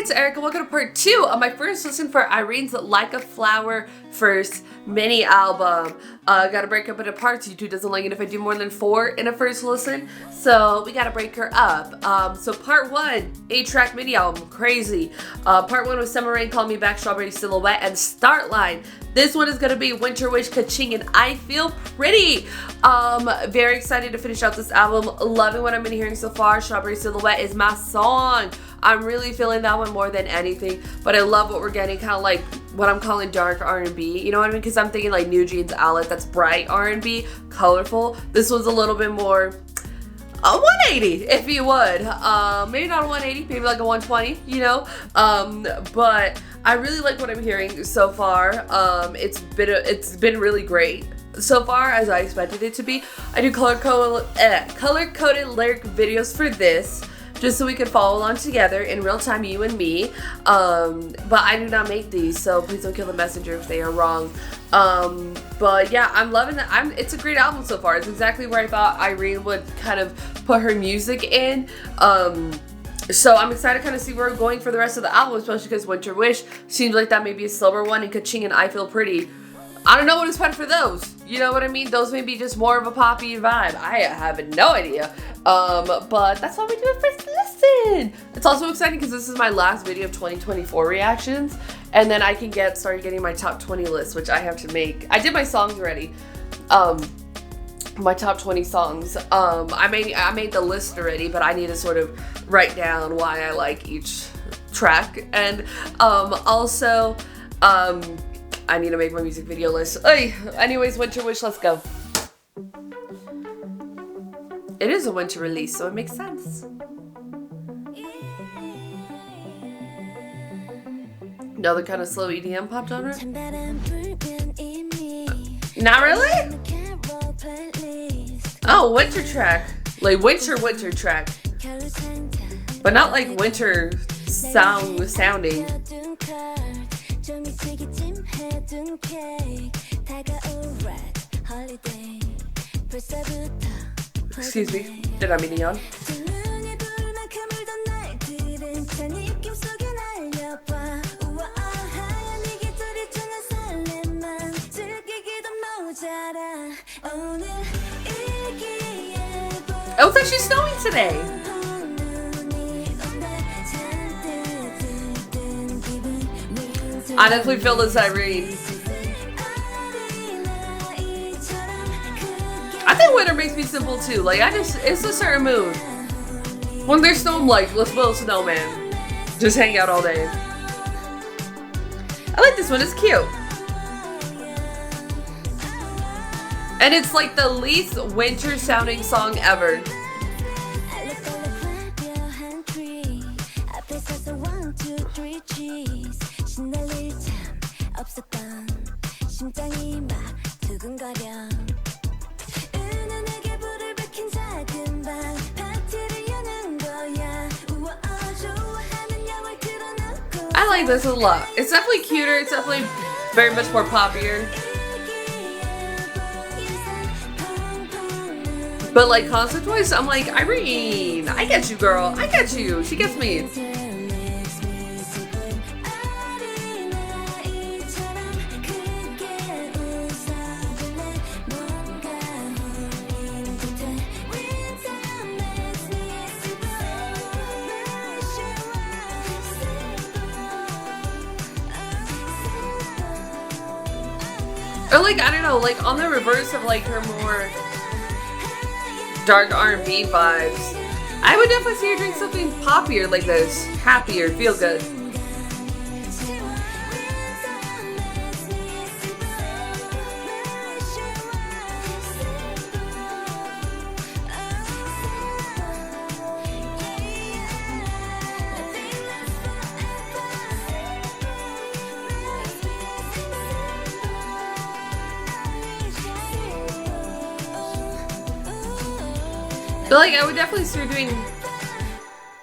it's Erika. Welcome to part 2 of my first listen for Irene's Like a Flower first mini album. Gotta break up into parts. YouTube doesn't like it if I do more than 4 in a first listen, so we gotta break her up. So part 1, 8-track mini album, crazy. Part 1 was Summer Rain, Call Me Back, Strawberry Silhouette, and Start Line. This one is gonna be Winter Wish, Ka-Ching, and I Feel Pretty. Very excited to finish out this album. Loving what I've been hearing so far. Strawberry Silhouette is my song. I'm really feeling that one more than anything, but I love what we're getting, kind of like what I'm calling dark R&B, you know what I mean? Because I'm thinking like New Jeans Outlet, that's bright R&B, colorful. This one's a little bit more a 180, if you would. Maybe not a 180, maybe like a 120, you know? But I really like what I'm hearing so far. It's been really great so far, as I expected it to be. I do color-coded lyric videos for this, just so we could follow along together in real time, you and me. But I do not make these, so please don't kill the messenger if they are wrong. But yeah, I'm loving it. It's a great album so far. It's exactly where I thought Irene would kind of put her music in. So I'm excited to kind of see where we're going for the rest of the album, especially because Winter Wish seems like that may be a slower one, and Ka-Ching and I Feel Pretty, I don't know what to expect for those. You know what I mean? Those may be just more of a poppy vibe. I have no idea. But that's why we do a first listen. It's also exciting because this is my last video of 2024 reactions. And then I can start getting my top 20 list, which I have to make. I did my songs already. My top 20 songs. I made the list already, but I need to sort of write down why I like each track. And also, I need to make my music video list. Anyways, Winter Wish, let's go. It is a winter release, so it makes sense. Another kind of slow EDM pop genre? Not really? Oh, winter track. Like winter track. But not like winter sounding. Excuse me, did I mean neon? Oh, it's actually snowing today. I definitely feel this Irene. I think winter makes me simple too. Like it's a certain mood. When there's snow, I'm like, let's build a snowman. Just hang out all day. I like this one, it's cute. And it's like the least winter sounding song ever. I like this a lot. It's definitely cuter. It's definitely very much more poppier. But like concept-wise, I'm like, Irene, I get you, girl. I get you. She gets me. Or like, I don't know, like on the reverse of like her more dark R&B vibes, I would definitely see her drink something poppier like this. Happier, feel good. But like, I would definitely see her doing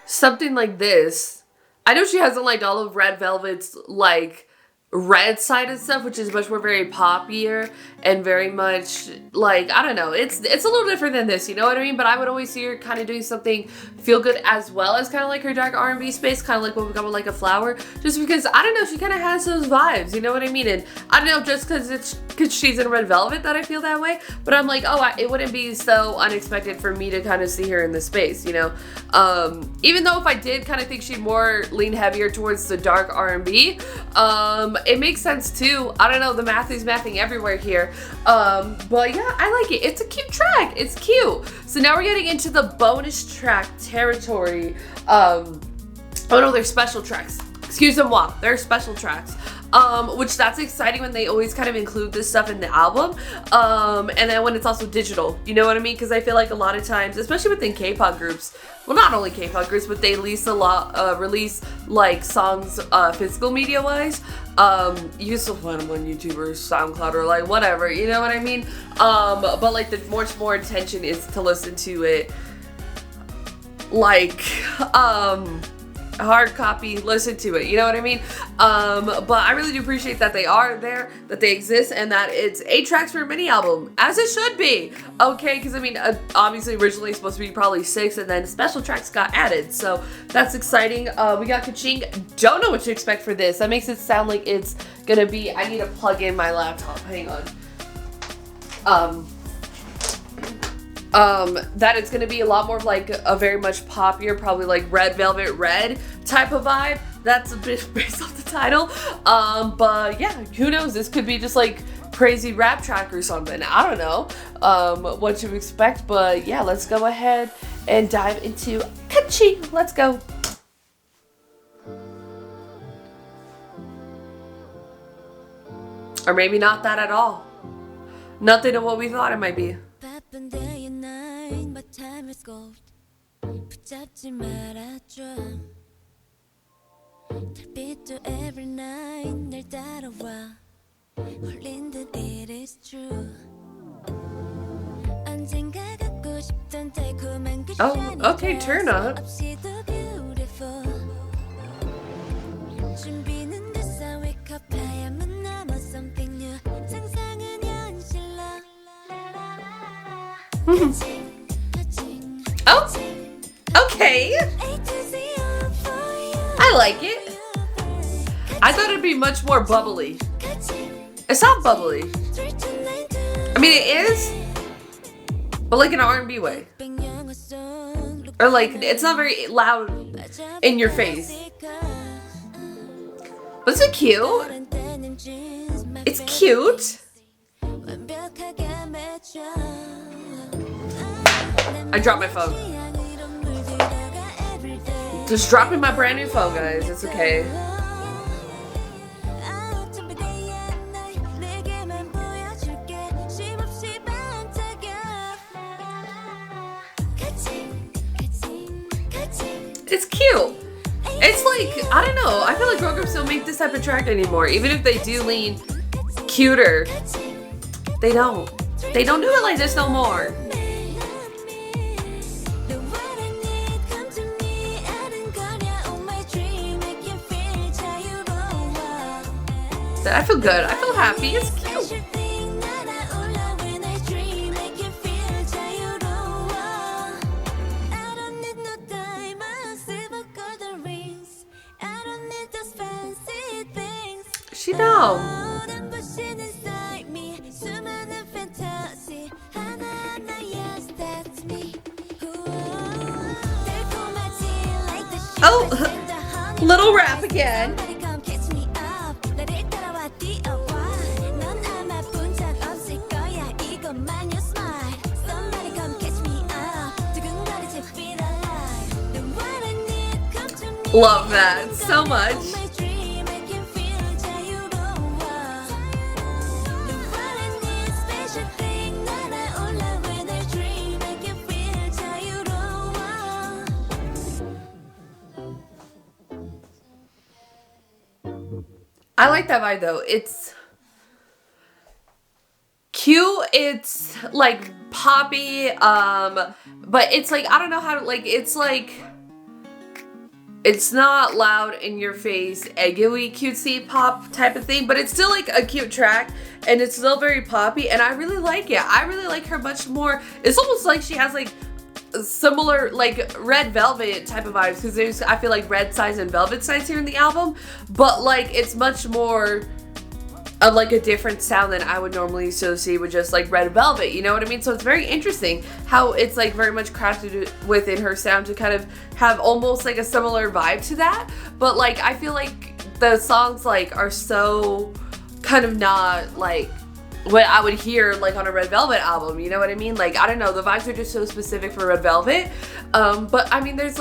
something like this. I know she hasn't liked all of Red Velvet's like red side and stuff, which is much more very poppier and very much like, I don't know, it's a little different than this, you know what I mean? But I would always see her kind of doing something feel good as well as kind of like her dark R&B space, kind of like what we got with Like a Flower, just because, I don't know, she kind of has those vibes, you know what I mean? And I don't know, just because she's in Red Velvet that I feel that way, but I'm like, oh, it wouldn't be so unexpected for me to kind of see her in this space, you know? Even though if I did kind of think she'd more lean heavier towards the dark R&B, it makes sense too. I don't know, the math is mathing everywhere here. But yeah, I like it. It's a cute track. It's cute. So now we're getting into the bonus track territory. Oh no, they're special tracks. Excusez-moi, they're special tracks. Which that's exciting when they always kind of include this stuff in the album. And then when it's also digital, you know what I mean? Because I feel like a lot of times, especially within K-pop groups, well, not only K-pop groups, but they release release like songs, physical media wise. You can still find them on YouTube or SoundCloud or like whatever, you know what I mean? But like the much more intention is to listen to it like, hard copy, listen to it, you know what I mean? But I really do appreciate that they are there, that they exist, and that it's 8 tracks for a mini album, as it should be, okay? Because I mean, obviously originally supposed to be probably 6, and then special tracks got added, so that's exciting. We got Ka-Ching. Don't know what to expect for this. That makes it sound like it's gonna be, I need to plug in my laptop, hang on. That it's gonna be a lot more of like a very much poppier, probably like Red Velvet Red type of vibe. That's a bit based off the title. But yeah, who knows? This could be just like crazy rap track or something. I don't know what to expect, but yeah, let's go ahead and dive into Ka-Ching. Let's go. Or maybe not that at all. Nothing of what we thought it might be. 붙잡지 말아줘 달빛도 every night 날 따라와 홀린 듯 it is true 언젠가 갖고 싶던 달콤한 그 Oh, okay, turn up. 준비는 됐어 wake up 하얀문 넘어 something new 상상은 현실로 Oh, okay. I like it. I thought it'd be much more bubbly. It's not bubbly. I mean, it is, but like in an R&B way. Or like, it's not very loud in your face. But is it cute? It's cute. I dropped my phone. Just dropping my brand new phone, guys. It's okay. It's cute. It's like, I don't know. I feel like girl groups don't make this type of track anymore. Even if they do lean cuter, they don't. They don't do it like this no more. I feel good. I feel happy. It's cute. She know. Oh, little rap again. Love that so much. I like that vibe though. It's cute, it's like poppy, but it's like, I don't know how to, like, it's like, it's not loud in your face, eggy cutesy pop type of thing, but it's still like a cute track and it's still very poppy and I really like it. I really like her much more. It's almost like she has like similar like Red Velvet type of vibes because there's, I feel like Red Size and Velvet Size here in the album, but like it's much more of like a different sound than I would normally associate with just like Red Velvet, you know what I mean? So it's very interesting how it's like very much crafted within her sound to kind of have almost like a similar vibe to that, but like I feel like the songs like are so kind of not like what I would hear like on a Red Velvet album, you know what I mean? Like I don't know, the vibes are just so specific for Red Velvet, but I mean there's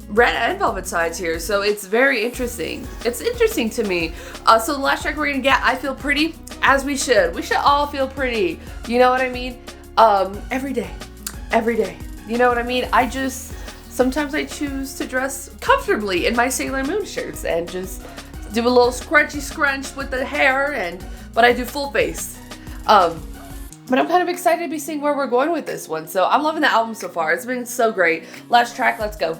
Red and Velvet sides here, so it's very interesting. It's interesting to me. So the last track we're gonna get, I Feel Pretty, as we should. We should all feel pretty, you know what I mean? Every day, you know what I mean? Sometimes I choose to dress comfortably in my Sailor Moon shirts and just do a little scrunchy scrunch with the hair, but I do full face. But I'm kind of excited to be seeing where we're going with this one. So I'm loving the album so far. It's been so great. Last track, let's go.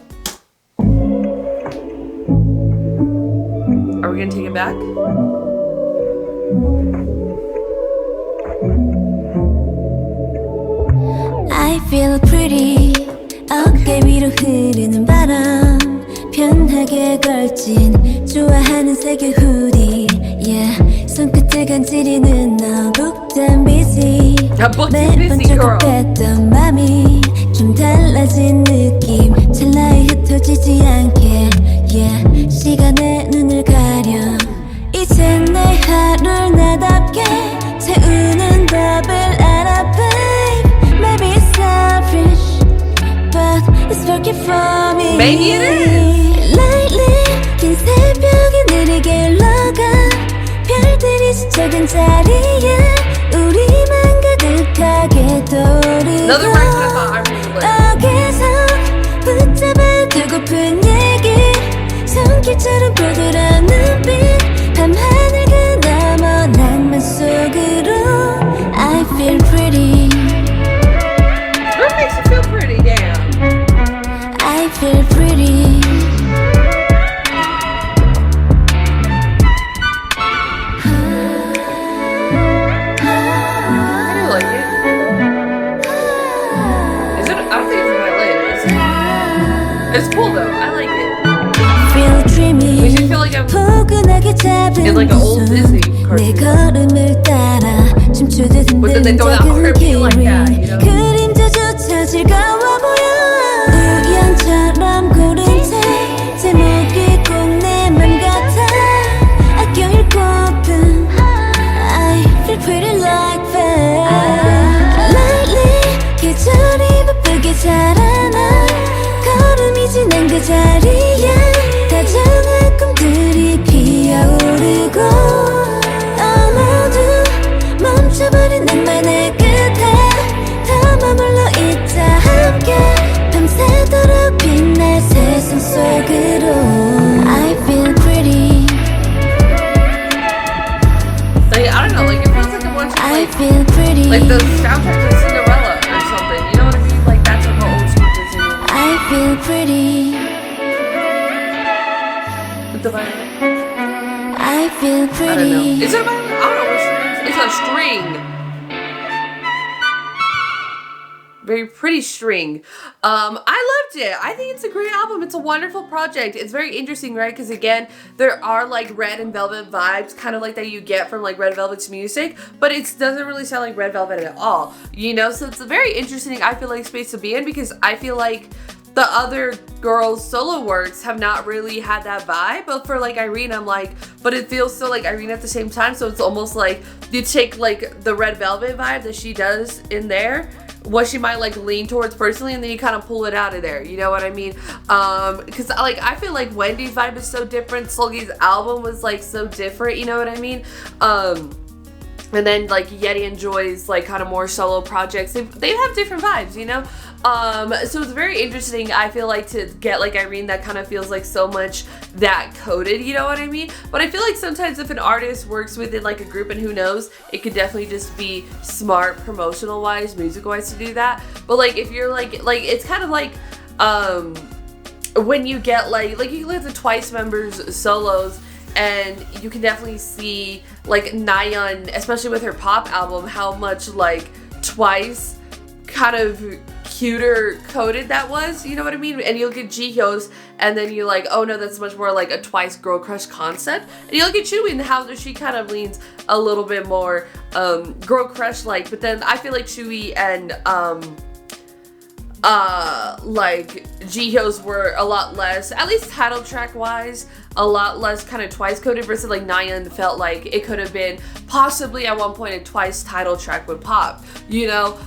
Are we gonna take it back? I feel pretty. 어깨 위로 흐르는 바람 편하게 걸친 좋아하는 색의 후디 yeah. 손끝을 간지리는 너 복잡한 busy 매번 조급했던 맘이 좀 달라진 느낌 찰나에 흩어지지 않게 yeah. 시간에 눈을 가려 이젠 내 하루를 나답게 채우는 법을 알아 babe Maybe it's selfish But it's working for me Maybe it is Lightly 긴 새벽에 느리게 흘러가 별들이 스쳐간 자리에 우리만 가득하게 떠오르고 어깨서 붙잡아 두고픈 얘기 손길처럼 부드러운 눈빛 밤하늘 그 너머 낭만 속으로 I feel pretty What makes you feel pretty, damn? I feel pretty It's cool though, I like it. Feel dreamy Makes you feel like I'm in like an old Disney cartoon. But then they throw that R&B like that, you know? 그림자조차 즐거워 보여 우연처럼 고른 책 제목이 꼭 내 맘 같아 아껴 읽고픈 I feel pretty like that Lightly 계절이 바쁘게 자라나 걸음이 지난 그 자리에 다정한 꿈들이 피어오르고 모두 멈춰버린 낭만의 끝에 더 머물러 있자 함께 밤새도록 빛날 세상 속으로 I feel pretty Like, I don't know, like it feels like I'm watching I feel pretty like the soundtrack to Cinderella or something, you know what I mean? Like that's like an old school Disney movie. I feel pretty With the violin. I feel pretty I don't know. Is it a violin? I don't know what string. It's a string. Very pretty string. I loved it. I think it's a great album. It's a wonderful project. It's very interesting, right? Because again, there are like Red and Velvet vibes, kind of like that you get from like Red Velvet's music, but it doesn't really sound like Red Velvet at all, you know? So it's a very interesting, I feel like, space to be in because I feel like the other girls' solo works have not really had that vibe, but for like IRENE, I'm like, but it feels so like IRENE at the same time, so it's almost like you take like the Red Velvet vibe that she does in there, what she might like lean towards personally, and then you kind of pull it out of there, you know what I mean? Because like I feel like Wendy's vibe is so different, Seulgi's album was like so different, you know what I mean? And then like Yeti and Joy's like kind of more solo projects, they have different vibes, you know? So it's very interesting, I feel like, to get like IRENE that kind of feels like so much that coded, you know what I mean? But I feel like sometimes if an artist works within like a group, and who knows, it could definitely just be smart promotional wise, music wise to do that. But like if you're like it's kind of like when you get like you look at the Twice members solos, and you can definitely see like Nayeon, especially with her pop album, how much like Twice kind of cuter coded that was, you know what I mean? And you'll get Jihyo's, and then you're like, oh no, that's much more like a Twice girl crush concept. And you'll get Chewy and how she kind of leans a little bit more girl crush like, but then I feel like Chewy and like Jihyo's were a lot less, at least title track wise, a lot less kind of Twice coded, versus like Nayeon felt like it could have been possibly at one point a Twice title track with pop, you know,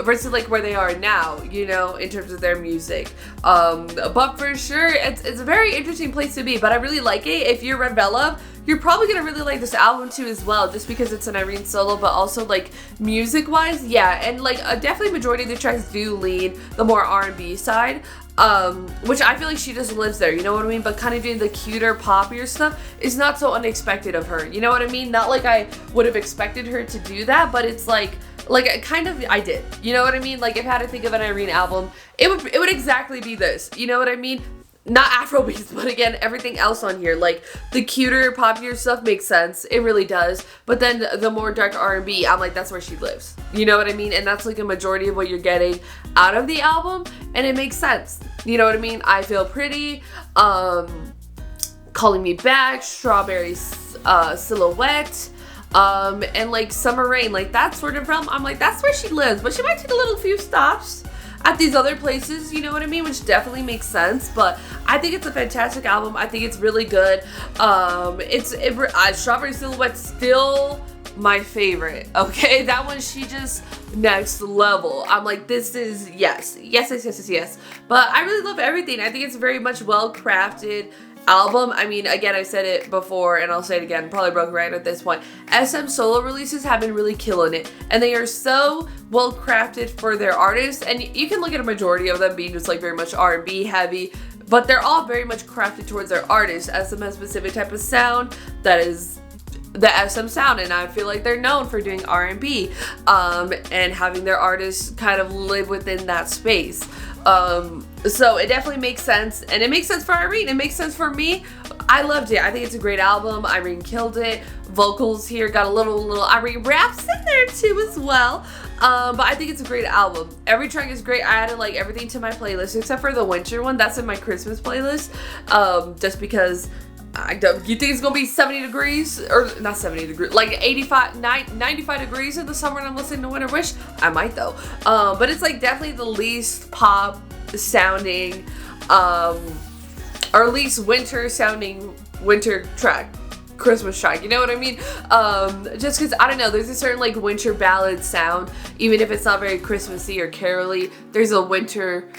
versus like where they are now, you know, in terms of their music. But for sure, it's a very interesting place to be, but I really like it. If you're Red Velvet, you're probably gonna really like this album too as well, just because it's an IRENE solo, but also like music wise, yeah, and like definitely majority of the tracks do lean the more R&B side, which I feel like she just lives there, you know what I mean? But kind of doing the cuter, poppier stuff is not so unexpected of her, you know what I mean? Not like I would have expected her to do that, but it's like kind of I did, you know what I mean? Like if I had to think of an IRENE album, it would exactly be this, you know what I mean? Not Afrobeats, but again, everything else on here, like the cuter, poppier stuff makes sense. It really does. But then the more dark R&B, I'm like, that's where she lives. You know what I mean? And that's like a majority of what you're getting out of the album, and it makes sense. You know what I mean? I Feel Pretty, Calling Me Back, Strawberry Silhouette, and like Summer Rain, like that sort of realm. I'm like, that's where she lives, but she might take a little few stops at these other places, you know what I mean, which definitely makes sense. But I think it's a fantastic album. I think it's really good. Strawberry Silhouette's still my favorite, okay? That one, she just next level. I'm like, this is yes. But I really love everything. I think it's very much well crafted album. I mean, again, I said it before and I'll say it again, probably broken right at this point. SM solo releases have been really killing it, and they are so well crafted for their artists, and you can look at a majority of them being just like very much R&B heavy, but they're all very much crafted towards their artists. SM has a specific type of sound that is the SM sound, and I feel like they're known for doing R&B and having their artists kind of live within that space. So it definitely makes sense, and it makes sense for IRENE. It makes sense for me. I loved it. I think it's a great album. IRENE killed it. Vocals here got a little IRENE raps in there too as well. But I think it's a great album. Every track is great. I added like everything to my playlist except for the winter one. That's in my Christmas playlist. Just because you think it's gonna be 70 degrees, or not 70 degrees, like 95 degrees in the summer and I'm listening to Winter Wish? I might though. But it's like definitely the least pop sounding, or at least winter sounding winter track, Christmas track, you know what I mean? Just because, I don't know, there's a certain like winter ballad sound, even if it's not very Christmassy or caroly, there's a winter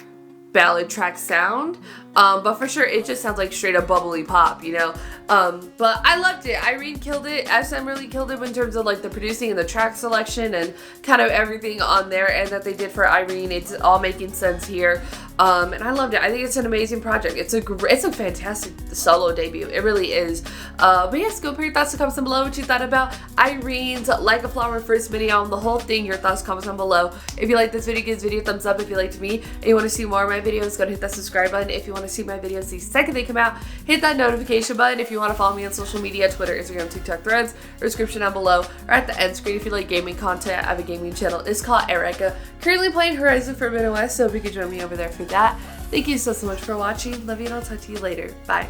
ballad track sound. But for sure, it just sounds like straight up bubbly pop, you know? But I loved it. IRENE killed it. SM really killed it in terms of like the producing and the track selection and kind of everything on there, and that they did for IRENE. It's all making sense here. And I loved it. I think it's an amazing project. It's a fantastic solo debut. It really is. But yes, go put your thoughts in the comments down below what you thought about IRENE's Like a Flower first mini album, the whole thing. Your thoughts, comments down below. If you like this video, give this video a thumbs up. If you liked me and you want to see more of my videos, go and hit that subscribe button. If you want to see my videos the second they come out, hit that notification button. If you want to follow me on social media, Twitter, Instagram, TikTok, Threads, or description down below, or at the end screen if you like gaming content. I have a gaming channel. It's called Erika. Currently playing Horizon Forbidden West, so if you could join me over there for that. Thank you so much for watching. Love you, and I'll talk to you later. Bye.